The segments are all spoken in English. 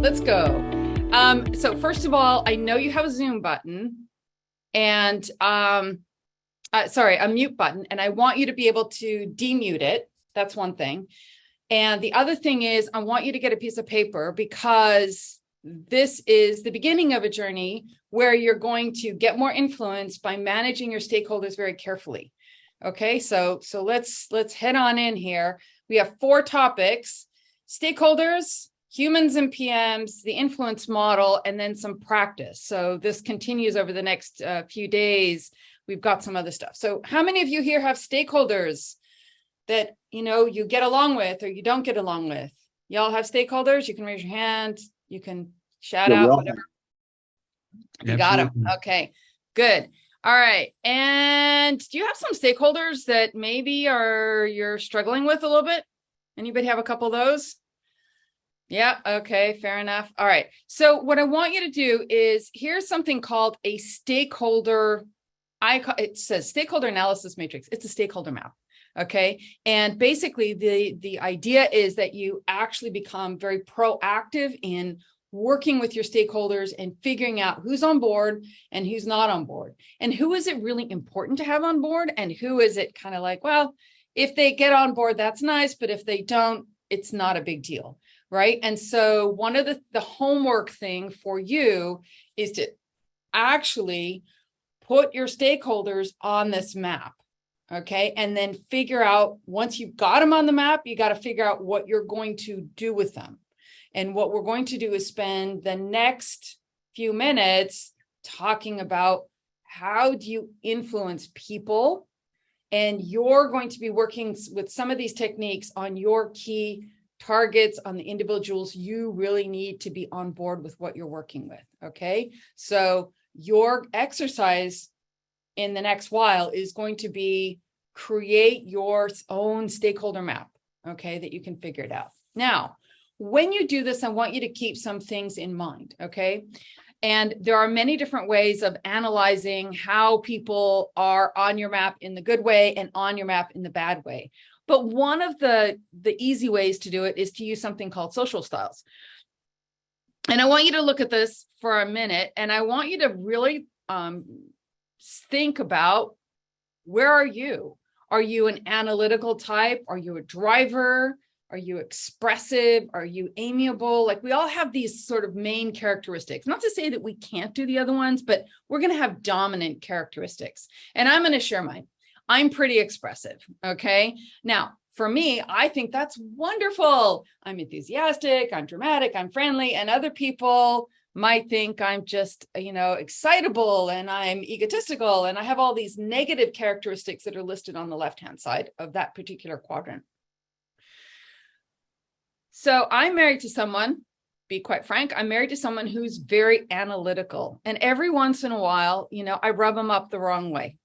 Let's go. So first of all, I know you have a Zoom button and a mute button, and I want you to be able to demute it. That's one thing. And the other thing is I want you to get a piece of paper, because this is the beginning of a journey where you're going to get more influence by managing your stakeholders very carefully. Okay, so let's head on in here. We have 4 topics: stakeholders, humans and PMs, the influence model, and then some practice. So this continues over the next few days. We've got some other stuff. So how many of you here have stakeholders that you get along with or you don't get along with? Y'all have stakeholders? You can raise your hand. You can shout out, whatever. You got them. Okay, good. All right. And do you have some stakeholders that maybe you're struggling with a little bit? Anybody have a couple of those? Yeah. Okay. Fair enough. All right. So what I want you to do is, here's something called a stakeholder. It says stakeholder analysis matrix. It's a stakeholder map. Okay. And basically the idea is that you actually become very proactive in working with your stakeholders and figuring out who's on board and who's not on board, and who is it really important to have on board, and who is it kind of like, well, if they get on board, that's nice, but if they don't, it's not a big deal. Right. And so one of the homework thing for you is to actually put your stakeholders on this map. Okay. And then figure out, once you've got them on the map, you got to figure out what you're going to do with them. And what we're going to do is spend the next few minutes talking about how do you influence people. And you're going to be working with some of these techniques on your key targets, on the individuals you really need to be on board with what you're working with. Okay. So your exercise in the next while is going to be create your own stakeholder map. Okay. That you can figure it out. Now, when you do this, I want you to keep some things in mind. Okay. And there are many different ways of analyzing how people are on your map in the good way and on your map in the bad way. But one of the easy ways to do it is to use something called social styles. And I want you to look at this for a minute, and I want you to really think about, where are you? Are you an analytical type? Are you a driver? Are you expressive? Are you amiable? Like, we all have these sort of main characteristics. Not to say that we can't do the other ones, but we're going to have dominant characteristics. And I'm going to share mine. I'm pretty expressive. Okay. Now, for me, I think that's wonderful. I'm enthusiastic, I'm dramatic, I'm friendly, and other people might think I'm just, excitable and I'm egotistical. And I have all these negative characteristics that are listed on the left-hand side of that particular quadrant. So I'm married to someone, be quite frank, I'm married to someone who's very analytical. And every once in a while, I rub him up the wrong way,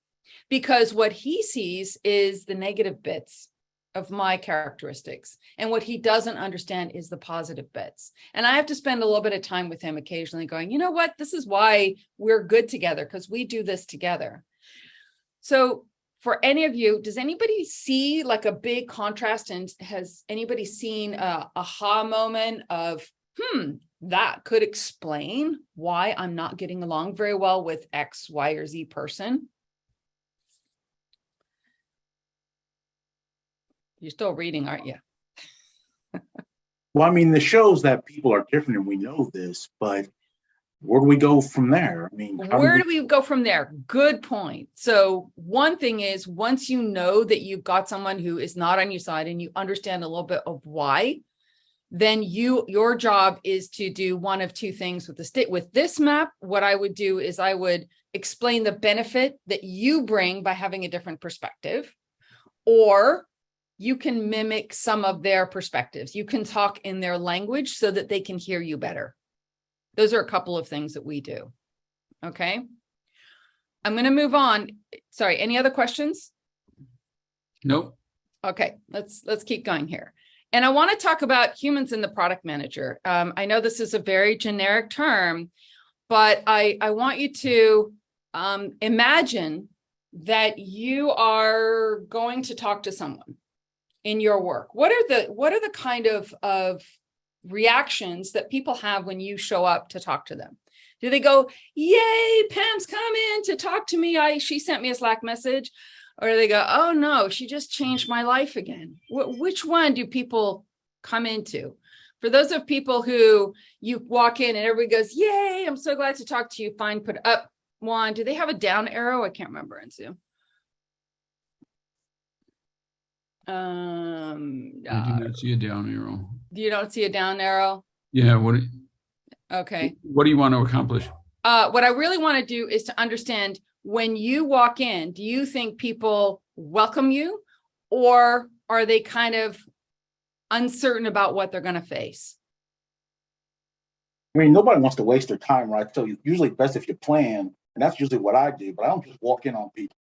because what he sees is the negative bits of my characteristics. And what he doesn't understand is the positive bits. And I have to spend a little bit of time with him occasionally going, you know what, this is why we're good together, because we do this together. So for any of you, does anybody see like a big contrast, and has anybody seen a aha moment of, that could explain why I'm not getting along very well with X, Y, or Z person? You're still reading, aren't you? Well, I mean, this shows that people are different, and we know this, but where do we go from there? I mean, where do we go from there? Good point. So one thing is, once you know that you've got someone who is not on your side and you understand a little bit of why, then your job is to do one of two things with this map. What I would do is I would explain the benefit that you bring by having a different perspective, or you can mimic some of their perspectives. You can talk in their language so that they can hear you better. Those are a couple of things that we do. Okay. I'm going to move on. Sorry, any other questions? Nope. Okay, let's keep going here. And I want to talk about humans in the product manager. I know this is a very generic term, but I want you to imagine that you are going to talk to someone in your work. What are the kind of reactions that people have when you show up to talk to them? Do they go, yay, Pam's coming to talk to me. She sent me a Slack message. Or they go, oh no, she just changed my life again. Which one do people come into? For those of people who you walk in and everybody goes, yay, I'm so glad to talk to you. Fine, put up one. Do they have a down arrow? I can't remember in Zoom. I do not see a down arrow. You don't see a down arrow? Yeah. Okay. What do you want to accomplish? What I really want to do is to understand, when you walk in, do you think people welcome you, or are they kind of uncertain about what they're going to face? I mean, nobody wants to waste their time, right? So usually best if you plan, and that's usually what I do, but I don't just walk in on people.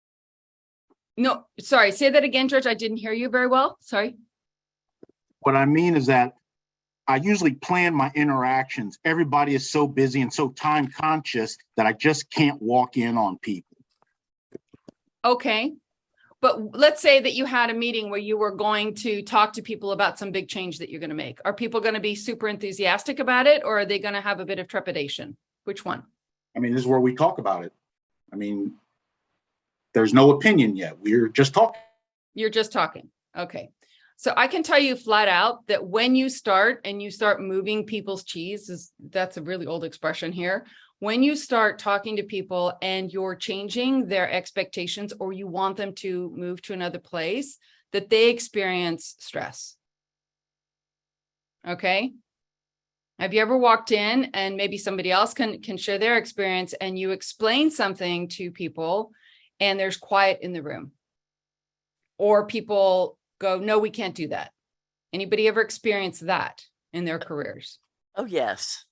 No, sorry, say that again, George. I didn't hear you very well. Sorry. What I mean is that I usually plan my interactions. Everybody is so busy and so time conscious that I just can't walk in on people. Okay. But let's say that you had a meeting where you were going to talk to people about some big change that you're going to make. Are people going to be super enthusiastic about it, or are they going to have a bit of trepidation? Which one? I mean, this is where we talk about it. I mean, there's no opinion yet. We're just talking. You're just talking. Okay. So I can tell you flat out that when you start moving people's cheese, that's a really old expression here. When you start talking to people and you're changing their expectations, or you want them to move to another place, that they experience stress. Okay. Have you ever walked in, and maybe somebody else can share their experience, and you explain something to people and there's quiet in the room, or people go, no, we can't do that? Anybody ever experienced that in their careers? Oh, yes.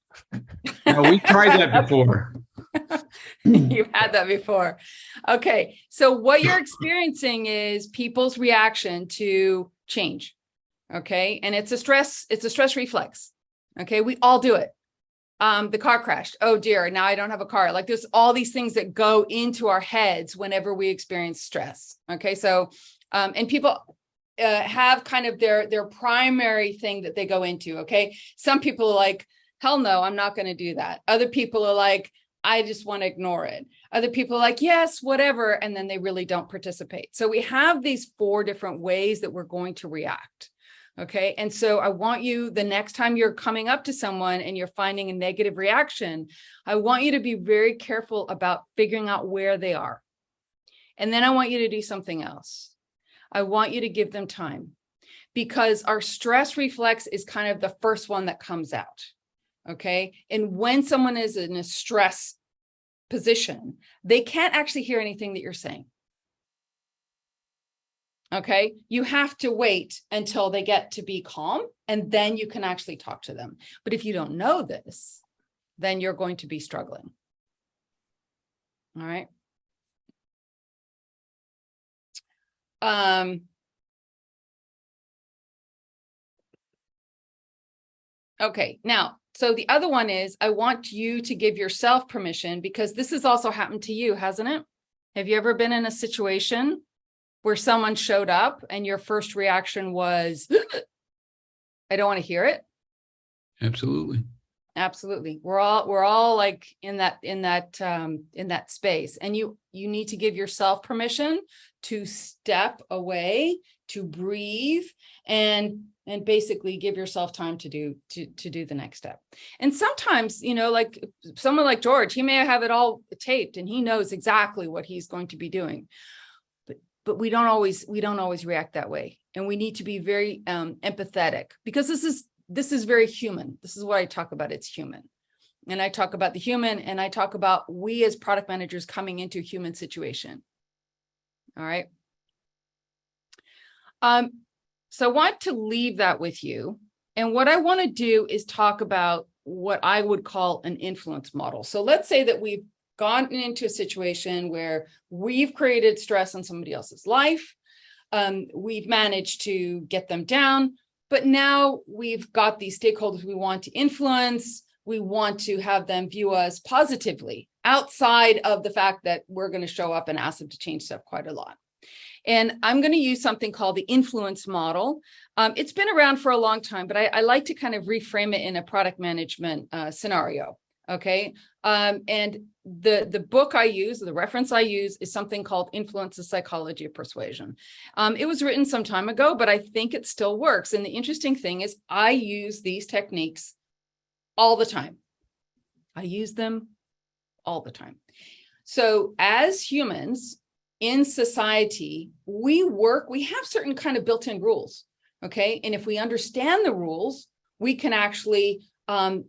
No, we tried that before. You've had that before. Okay. So what you're experiencing is people's reaction to change. Okay. And it's a stress reflex. Okay. We all do it. The car crashed. Oh dear. Now I don't have a car. Like, there's all these things that go into our heads whenever we experience stress. Okay. So, and people have kind of their primary thing that they go into. Okay. Some people are like, hell no, I'm not going to do that. Other people are like, I just want to ignore it. Other people are like, yes, whatever. And then they really don't participate. So we have these 4 different ways that we're going to react. Okay. And so I want you, the next time you're coming up to someone and you're finding a negative reaction, I want you to be very careful about figuring out where they are. And then I want you to do something else. I want you to give them time, because our stress reflex is kind of the first one that comes out. Okay. And when someone is in a stress position, they can't actually hear anything that you're saying. Okay. You have to wait until they get to be calm, and then you can actually talk to them. But if you don't know this, then you're going to be struggling. All right. Okay. Now, so the other one is, I want you to give yourself permission, because this has also happened to you, hasn't it? Have you ever been in a situation where someone showed up and your first reaction was, I don't want to hear it? Absolutely. Absolutely. We're all like in that space, and you need to give yourself permission to step away, to breathe, and basically give yourself time to do the next step. And sometimes, like someone like George, he may have it all taped and he knows exactly what he's going to be doing. But we don't always react that way. And we need to be very empathetic, because this is very human. This is what I talk about. It's human. And I talk about the human, and I talk about we as product managers coming into a human situation. All right. So I want to leave that with you. And what I want to do is talk about what I would call an influence model. So let's say that we've gone into a situation where we've created stress on somebody else's life. We've managed to get them down, but now we've got these stakeholders we want to influence. We want to have them view us positively, outside of the fact that we're going to show up and ask them to change stuff quite a lot. And I'm going to use something called the influence model. It's been around for a long time, but I like to kind of reframe it in a product management scenario. Okay. And the book I use, the reference I use, is something called Influence: The Psychology of Persuasion. It was written some time ago, but I think it still works. And the interesting thing is I use these techniques all the time. I use them all the time. So as humans in society, we have certain kind of built-in rules. Okay. And if we understand the rules, we can actually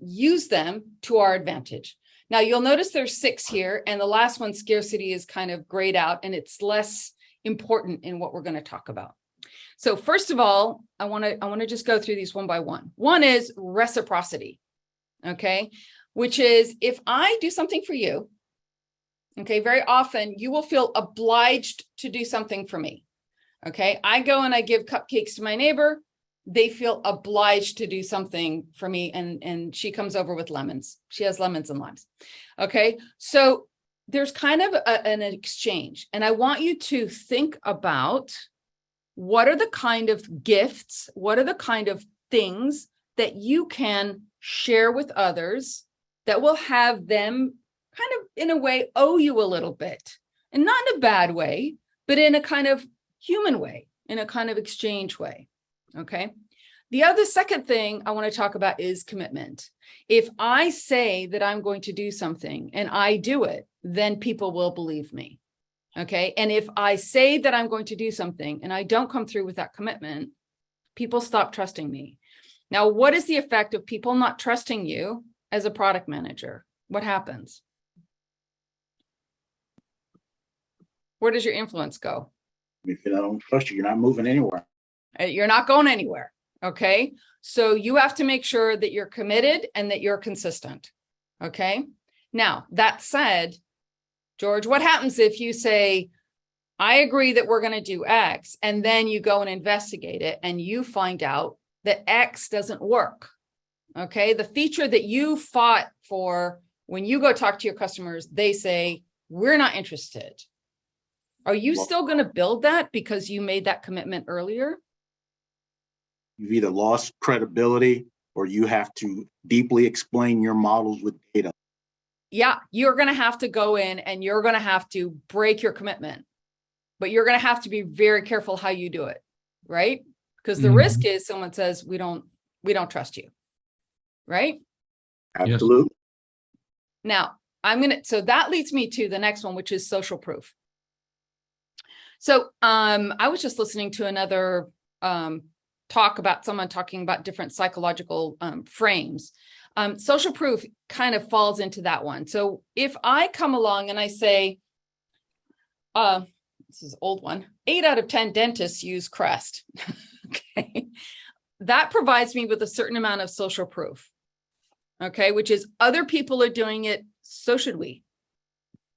use them to our advantage. Now you'll notice there's 6 here, and the last one, scarcity, is kind of grayed out, and it's less important in what we're going to talk about. So first of all, I want to just go through these one by one. One is reciprocity. Okay. Which is, if I do something for you, okay, very often you will feel obliged to do something for me. Okay. I go and I give cupcakes to my neighbor. They feel obliged to do something for me. And she comes over with lemons. She has lemons and limes. Okay. So there's kind of an exchange. And I want you to think about, what are the kind of gifts? What are the kind of things that you can share with others that will have them kind of, in a way, owe you a little bit? And not in a bad way, but in a kind of human way, in a kind of exchange way. Okay. The second thing I want to talk about is commitment. If I say that I'm going to do something and I do it, then people will believe me. Okay. And if I say that I'm going to do something and I don't come through with that commitment, people stop trusting me. Now, what is the effect of people not trusting you as a product manager? What happens? Where does your influence go? If I don't trust you, you're not moving anywhere. You're not going anywhere. Okay. So you have to make sure that you're committed and that you're consistent. Okay. Now, that said, George, what happens if you say, I agree that we're going to do X, and then you go and investigate it and you find out that X doesn't work? Okay. The feature that you fought for, when you go talk to your customers, they say, we're not interested. Are you still going to build that because you made that commitment earlier? You've either lost credibility or you have to deeply explain your models with data. Yeah, you're going to have to go in and you're going to have to break your commitment, but you're going to have to be very careful how you do it, right? Because the risk is someone says, we don't trust you, right? Absolutely. Now, so that leads me to the next one, which is social proof. So I was just listening to another talk about someone talking about different psychological frames. Social proof kind of falls into that one. So if I come along and I say, this is an old one, 8 out of 10 dentists use Crest. Okay. That provides me with a certain amount of social proof. Okay. Which is, other people are doing it, so should we.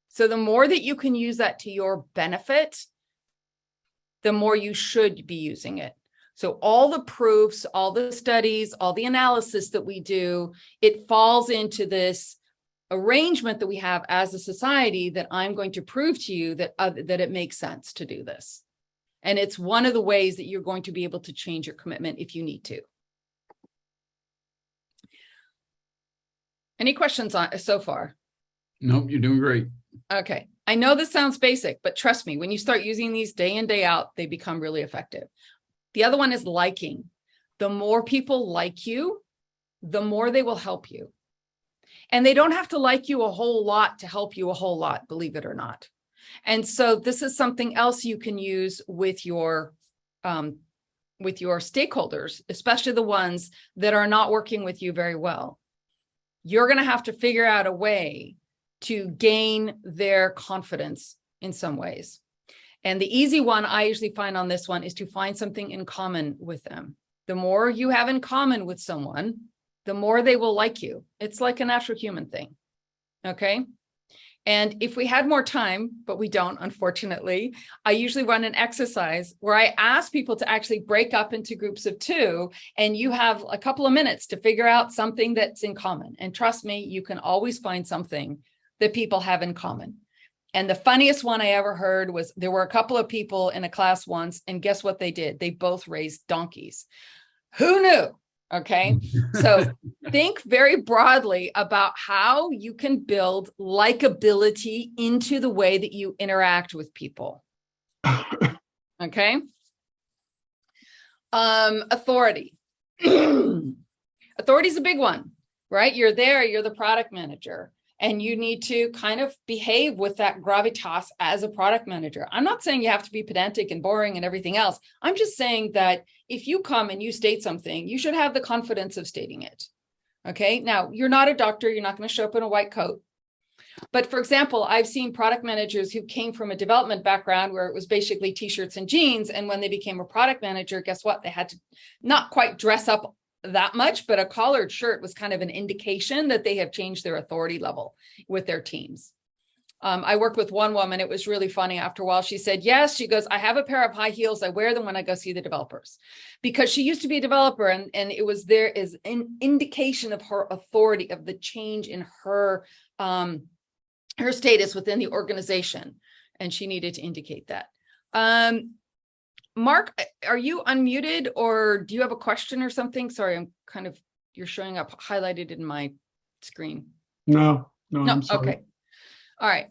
So the more that you can use that to your benefit, the more you should be using it. So all the proofs, all the studies, all the analysis that we do, it falls into this arrangement that we have as a society, that I'm going to prove to you that it makes sense to do this. And it's one of the ways that you're going to be able to change your commitment if you need to. Any questions on so far? Nope, you're doing great. Okay. I know this sounds basic, but trust me, when you start using these day in, day out, they become really effective. The other one is liking. The more people like you, the more they will help you. And they don't have to like you a whole lot to help you a whole lot, believe it or not. And so this is something else you can use with your stakeholders, especially the ones that are not working with you very well. You're going to have to figure out a way to gain their confidence in some ways. And the easy one I usually find on this one is to find something in common with them. The more you have in common with someone, the more they will like you. It's like a natural human thing. Okay. And if we had more time, but we don't, unfortunately, I usually run an exercise where I ask people to actually break up into groups of 2, and you have a couple of minutes to figure out something that's in common. And trust me, you can always find something that people have in common. And the funniest one I ever heard was there were a couple of people in a class once, and guess what they did? They both raised donkeys. Who knew? Okay. So think very broadly about how you can build likability into the way that you interact with people. Okay. Authority. Authority is a big one, right? You're there, you're the product manager, and you need to kind of behave with that gravitas as a product manager. I'm not saying you have to be pedantic and boring and everything else. I'm just saying that if you come and you state something, you should have the confidence of stating it. Okay. Now, you're not a doctor. You're not going to show up in a white coat. But for example, I've seen product managers who came from a development background where it was basically t-shirts and jeans. And when they became a product manager, guess what? They had to not quite dress up that much, but a collared shirt was kind of an indication that they have changed their authority level with their teams. I worked with one woman. It was really funny. After a while, she said, yes, she goes, I have a pair of high heels. I wear them when I go see the developers, because she used to be a developer, and it was there is an indication of her authority, of the change in her status within the organization. And she needed to indicate that. Mark, are you unmuted, or do you have a question or something? Sorry, you're showing up highlighted in my screen. No, I'm sorry. Okay. All right.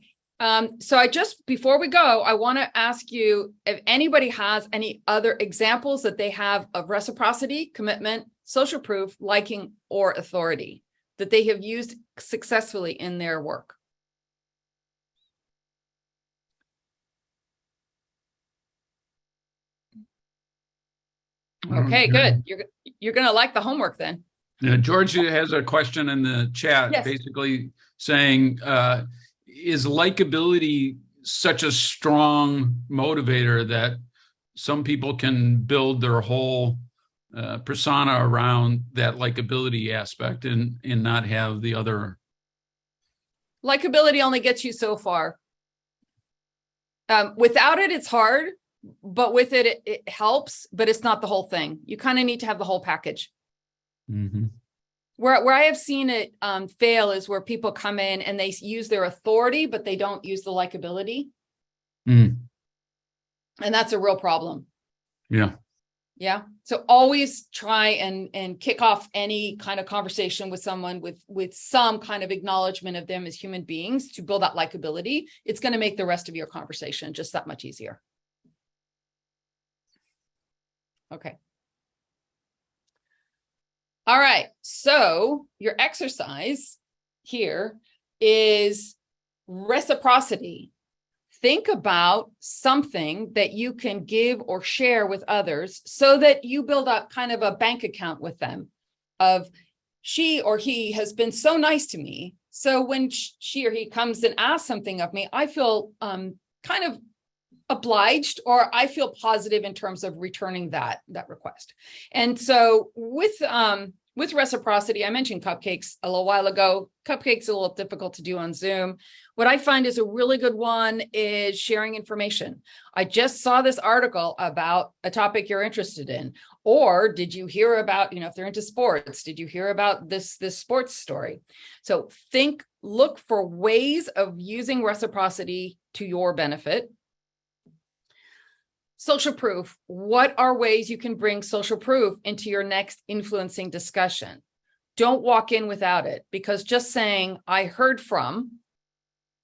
So before we go, I want to ask you if anybody has any other examples that they have of reciprocity, commitment, social proof, liking, or authority that they have used successfully in their work. Okay, good. You're going to like the homework then. Yeah, George has a question in the chat, Yes. basically saying, is likability such a strong motivator that some people can build their whole persona around that likability aspect and not have the other? Likability only gets you so far. Without it, it's hard, but with it, it helps, but it's not the whole thing. You kind of need to have the whole package. Mm-hmm. Where I have seen it fail is where people come in and they use their authority, but they don't use the likability. Mm. And that's a real problem. Yeah. Yeah. So always try and kick off any kind of conversation with someone with some kind of acknowledgement of them as human beings to build that likability. It's going to make the rest of your conversation just that much easier. Okay. All right. So your exercise here is reciprocity. Think about something that you can give or share with others so that you build up kind of a bank account with them of she or he has been so nice to me. So when she or he comes and asks something of me, I feel kind of obliged, or I feel positive in terms of returning that request. And so with reciprocity, I mentioned cupcakes a little while ago. Cupcakes are a little difficult to do on Zoom. What I find is a really good one is sharing information. I just saw this article about a topic you're interested in. Or did you hear about, if they're into sports, did you hear about this sports story? So look for ways of using reciprocity to your benefit. Social proof. What are ways you can bring social proof into your next influencing discussion? Don't walk in without it, because just saying, I heard from,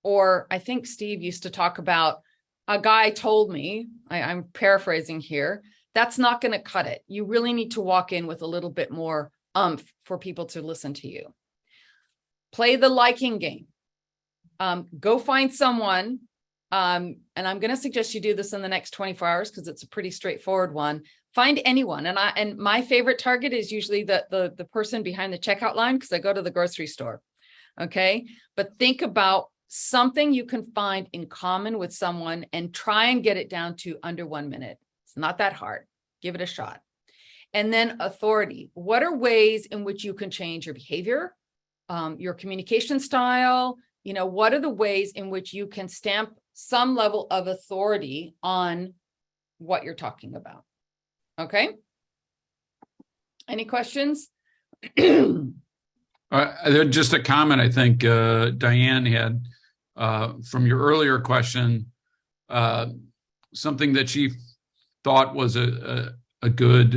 or I think Steve used to talk about, a guy told me, I'm paraphrasing here, that's not going to cut it. You really need to walk in with a little bit more for people to listen to you. Play the liking game. Go find someone. And I'm going to suggest you do this in the next 24 hours because it's a pretty straightforward one. Find anyone. And my favorite target is usually the person behind the checkout line, because I go to the grocery store. Okay. But think about something you can find in common with someone and try and get it down to under 1 minute. It's not that hard. Give it a shot. And then authority. What are ways in which you can change your behavior, your communication style? What are the ways in which you can stamp some level of authority on what you're talking about? Okay. Any questions? Just a comment. I think Diane had from your earlier question, something that she thought was a good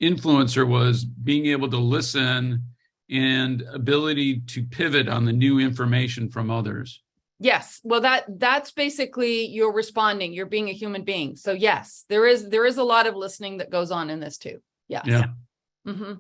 influencer was being able to listen and ability to pivot on the new information from others. Yes. Well, that's basically you're responding. You're being a human being. So yes, there is a lot of listening that goes on in this too. Yes. Yeah. Mm-hmm.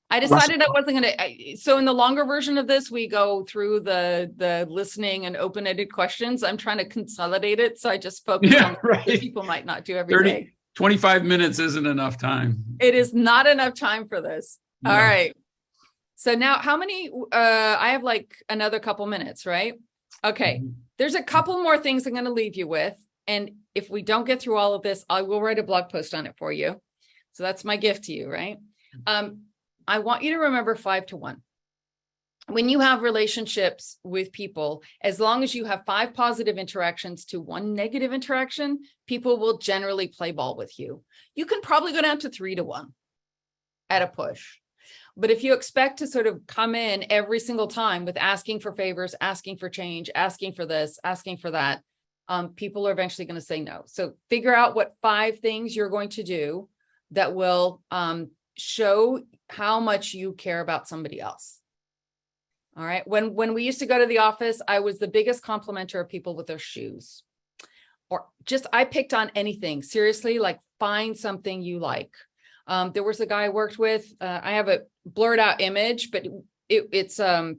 I decided I wasn't going to. So in the longer version of this, we go through the listening and open-ended questions. I'm trying to consolidate it. So I just focus on right. what people might not do every day. 25 minutes isn't enough time. It is not enough time for this. No. All right. So now how many, I have like another couple minutes, right? Okay. Mhm. There's a couple more things I'm going to leave you with. And if we don't get through all of this, I will write a blog post on it for you. So that's my gift to you, right? I want you to remember 5 to 1. When you have relationships with people, as long as you have 5 positive interactions to 1 negative interaction, people will generally play ball with you. You can probably go down to 3 to 1 at a push. But if you expect to sort of come in every single time with asking for favors, asking for change, asking for this, asking for that, people are eventually going to say no. So figure out what 5 things you're going to do that will show how much you care about somebody else. All right. When we used to go to the office, I was the biggest complimenter of people with their shoes. Or just, I picked on anything. Seriously, like find something you like. There was a guy I worked with. I have a blurred out image, but it's I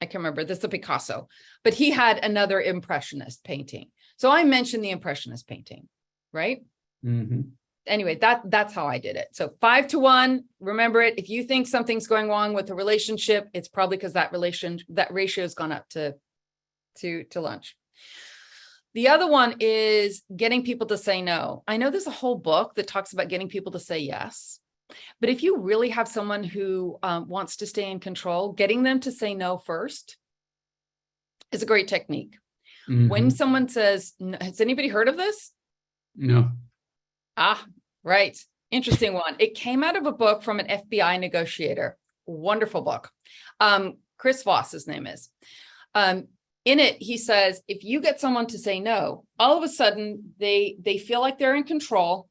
can't remember. This is a Picasso, but he had another Impressionist painting. So I mentioned the Impressionist painting, right? Mm-hmm. Anyway, that's how I did it. So 5 to 1, remember it. If you think something's going wrong with the relationship, it's probably because that ratio has gone up to lunch. The other one is getting people to say no. I know there's a whole book that talks about getting people to say yes, but if you really have someone who wants to stay in control, getting them to say no first is a great technique. Mm-hmm. When someone says, has anybody heard of this? No. Ah, right. Interesting one. It came out of a book from an FBI negotiator. Wonderful book. Chris Voss, his name is. In it, he says, if you get someone to say no, all of a sudden they feel like they're in control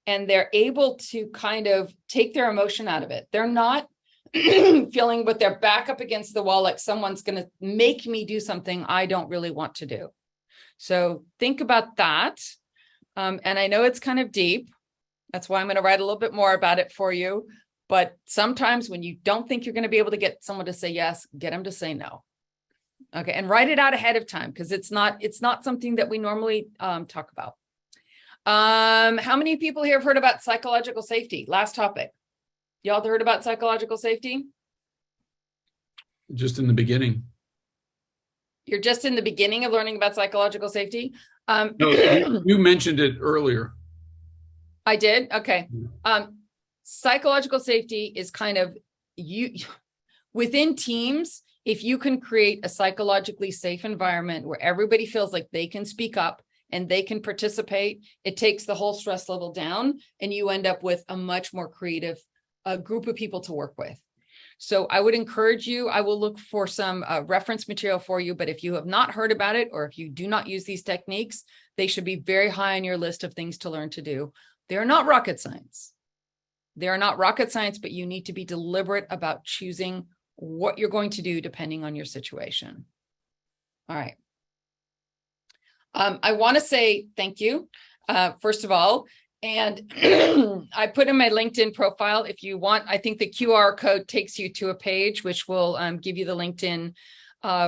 and they're able to kind of take their emotion out of it. They're not feeling with their back up against the wall like someone's going to make me do something I don't really want to do. So think about that. And I know it's kind of deep. That's why I'm going to write a little bit more about it for you. But sometimes when you don't think you're going to be able to get someone to say yes, get them to say no. Okay. And write it out ahead of time because it's not something that we normally talk about. How many people here have heard about psychological safety? Last topic. Y'all heard about psychological safety? Just in the beginning. You're just in the beginning of learning about psychological safety? No, you mentioned it earlier. I did? Okay. Psychological safety is kind of within teams. If you can create a psychologically safe environment where everybody feels like they can speak up and they can participate, it takes the whole stress level down and you end up with a much more creative group of people to work with. So I would encourage you, I will look for some reference material for you, but if you have not heard about it, or if you do not use these techniques, they should be very high on your list of things to learn to do. They're not rocket science. They are not rocket science, but you need to be deliberate about choosing what you're going to do depending on your situation. All right. I want to say thank you, first of all. And I put in my LinkedIn profile, if you want, I think the QR code takes you to a page, which will give you the LinkedIn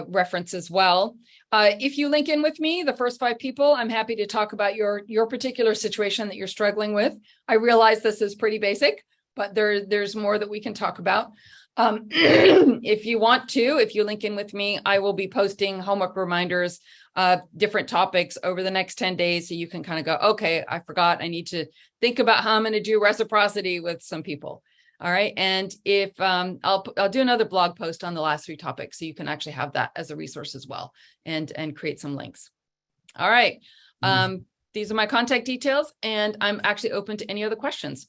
reference as well. If you link in with me, the first 5 people, I'm happy to talk about your particular situation that you're struggling with. I realize this is pretty basic, but there's more that we can talk about. If you want to, if you link in with me, I will be posting homework reminders, different topics over the next 10 days. So you can kind of go, okay, I forgot. I need to think about how I'm going to do reciprocity with some people. All right. And if I'll do another blog post on the last 3 topics. So you can actually have that as a resource as well and create some links. All right. These are my contact details and I'm actually open to any other questions.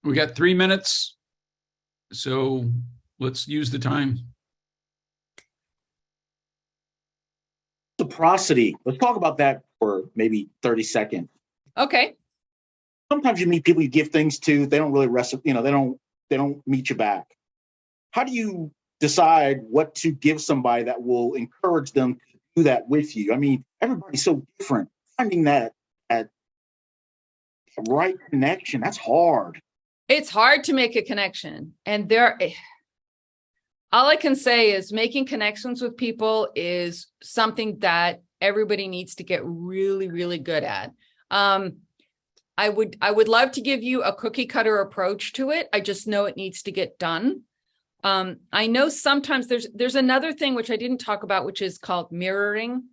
We got 3 minutes. So let's use the time. Reciprocity. Let's talk about that for maybe 30 seconds. Okay. Sometimes you meet people you give things to, they don't really they don't meet you back. How do you decide what to give somebody that will encourage them to do that with you? I mean, everybody's so different. Finding that right connection, that's hard. It's hard to make a connection. And all I can say is making connections with people is something that everybody needs to get really, really good at. I would love to give you a cookie cutter approach to it. I just know it needs to get done. I know sometimes there's another thing which I didn't talk about, which is called mirroring.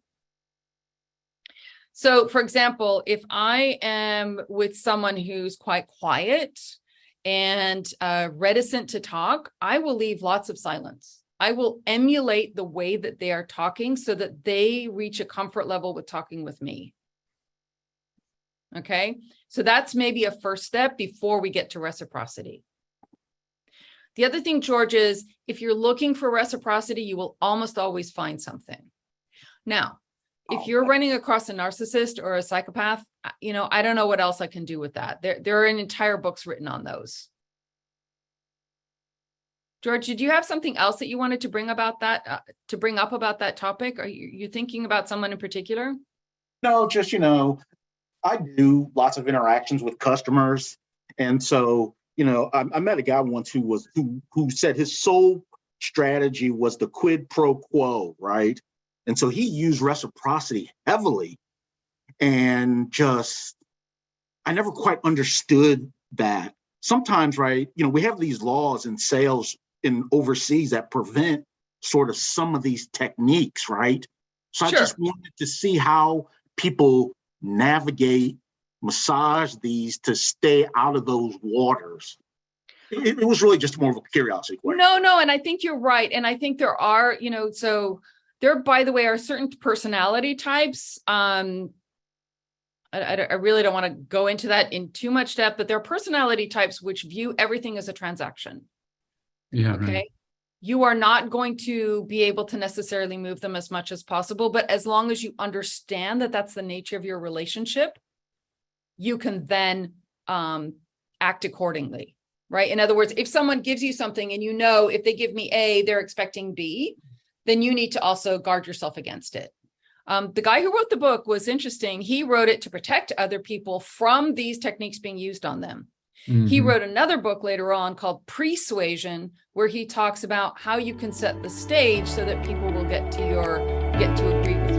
So, for example, if I am with someone who's quite quiet and reticent to talk, I will leave lots of silence. I will emulate the way that they are talking so that they reach a comfort level with talking with me. Okay, so that's maybe a first step before we get to reciprocity. The other thing, George, is if you're looking for reciprocity, you will almost always find something. Now, if you're running across a narcissist or a psychopath, I don't know what else I can do with that. There are entire books written on those. George, did you have something else that you wanted to bring up about that topic? Are you thinking about someone in particular? No, just, I do lots of interactions with customers. And so, I met a guy once who said his sole strategy was the quid pro quo, right? And so he used reciprocity heavily, and I never quite understood that. Sometimes, right, we have these laws in sales in overseas that prevent sort of some of these techniques, right? So sure. I just wanted to see how people navigate, massage these to stay out of those waters. It was really just more of a curiosity question. No, and I think you're right. And I think there are, so there, by the way, are certain personality types. I really don't want to go into that in too much depth, but there are personality types which view everything as a transaction. Yeah. Okay. Right. You are not going to be able to necessarily move them as much as possible, but as long as you understand that that's the nature of your relationship, you can then act accordingly, right? In other words, if someone gives you something and if they give me A, they're expecting B, then you need to also guard yourself against it. The guy who wrote the book was interesting. He wrote it to protect other people from these techniques being used on them. Mm-hmm. He wrote another book later on called Persuasion, where he talks about how you can set the stage so that people will get to agree with